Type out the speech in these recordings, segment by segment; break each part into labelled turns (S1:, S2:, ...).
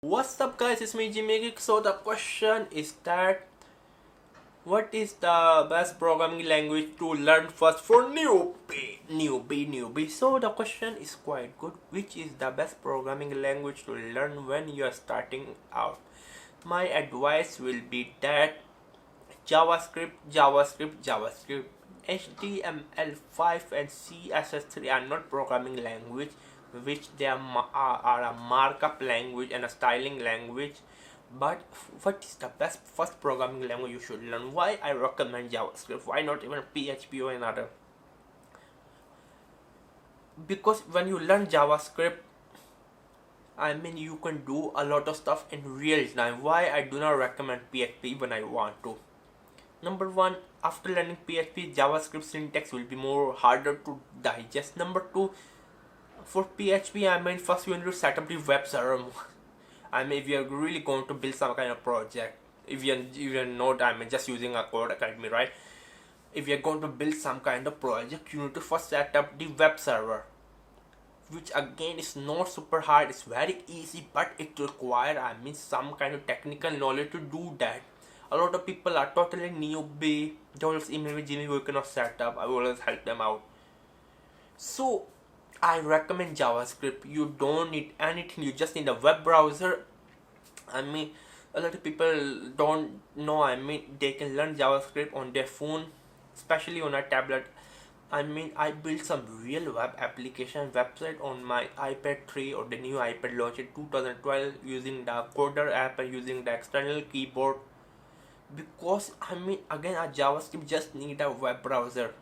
S1: What's up guys, it's me Jimmy. So the question is that what is the best programming language to learn first for newbie? So the question is quite good. Which is the best programming language to learn when you are starting out? My advice will be that JavaScript. HTML5 and CSS3 are not programming language, which they are a markup language and a styling language. But what is the best first programming language you should learn? Why I recommend JavaScript? Why not even PHP or another? Because when you learn JavaScript, you can do a lot of stuff in real time. Why I do not recommend PHP when I want to? Number one, after learning PHP, JavaScript syntax will be more harder to digest. Number two, for PHP, first you need to set up the web server. If you're really going to build some kind of project, if you're not, just using a code academy, right? If you're going to build some kind of project, you need to first set up the web server, which again is not super hard. It's very easy, but it requires some kind of technical knowledge to do that. A lot of people are totally newbie. They always email me, Jimmy, we cannot set up. I will always help them out. So I recommend JavaScript. You don't need anything. You just need a web browser. A lot of people don't know. They can learn JavaScript on their phone, especially on a tablet. I built some real web application website on my iPad 3 or the new iPad launched in 2012 using the Coder app and using the external keyboard. Because again, a JavaScript just need a web browser.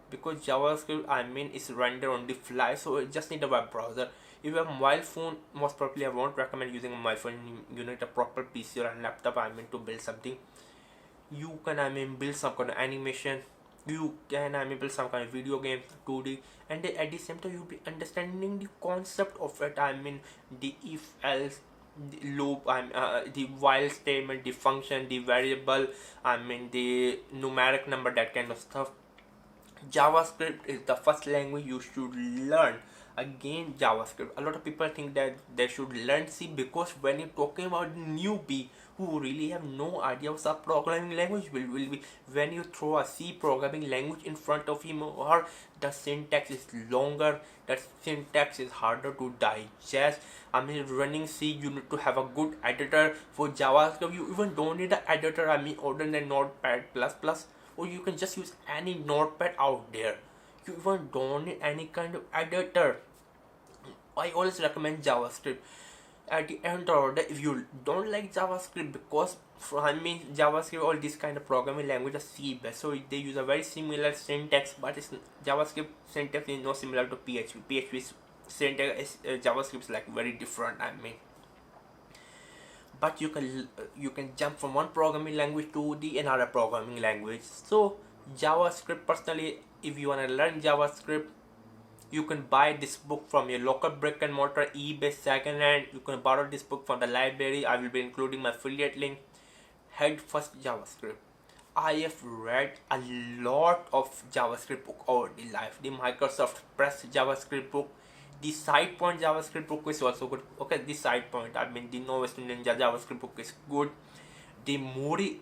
S1: Because JavaScript is rendered on the fly, so it just need a web browser. If you have a mobile phone, most probably I won't recommend using a mobile phone. You need a proper PC or a laptop to build something. You can build some kind of animation. You can build some kind of video game 2D, and then at the same time you'll be understanding the concept of it. The if else, the loop, the while statement, the function, the variable, the numeric number, that kind of stuff. JavaScript is the first language you should learn. Again, JavaScript. A lot of people think that they should learn C, because when you're talking about newbie who really have no idea of what programming language will be, when you throw a C programming language in front of him or her, the syntax is longer, that syntax is harder to digest. Running C, you need to have a good editor. For JavaScript, you even don't need an editor, other than Notepad++, or you can just use any notepad out there. You even don't need any kind of editor. I always recommend JavaScript. At the end of the day, if you don't like JavaScript, because JavaScript, all these kind of programming language are C based, so they use a very similar syntax, but JavaScript syntax is not similar to PHP. PHP syntax is JavaScript is like very different. But you can jump from one programming language to the another programming language. So JavaScript, personally, if you want to learn JavaScript, you can buy this book from your local brick and mortar, eBay, secondhand. You can borrow this book from the library. I will be including my affiliate link. Head first JavaScript. I have read a lot of JavaScript book over the life. The Microsoft Press JavaScript book, the Side Point JavaScript book is also good. Okay, the Side Point, the Novice Ninja JavaScript book is good. The Moody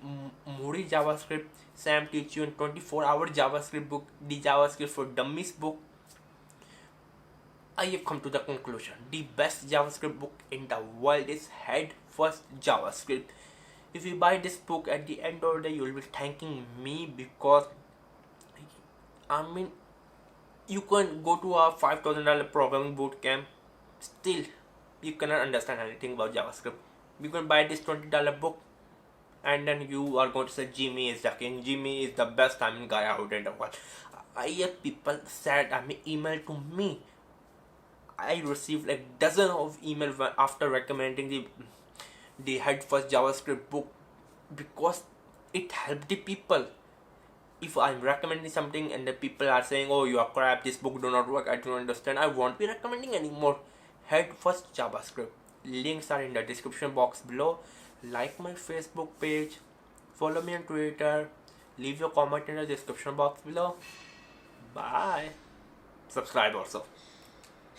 S1: JavaScript, Sam teach you in 24-hour JavaScript book, the JavaScript for Dummies book. I have come to the conclusion, the best JavaScript book in the world is Head First JavaScript. If you buy this book, at the end of the day, you will be thanking me, because you can go to a $5,000 programming boot camp, still you cannot understand anything about JavaScript. You can buy this $20 book, and then you are going to say Jimmy is the king, Jimmy is the best guy out in the world. I have people said, email to me. I received like dozen of emails after recommending the Head First JavaScript book, because it helped the people. If I'm recommending something and the people are saying, oh, you are crap, this book do not work, I don't understand, I won't be recommending anymore. Head First JavaScript. Links are in the description box below. Like my Facebook page, follow me on Twitter, leave your comment in the description box below. Bye. Subscribe also.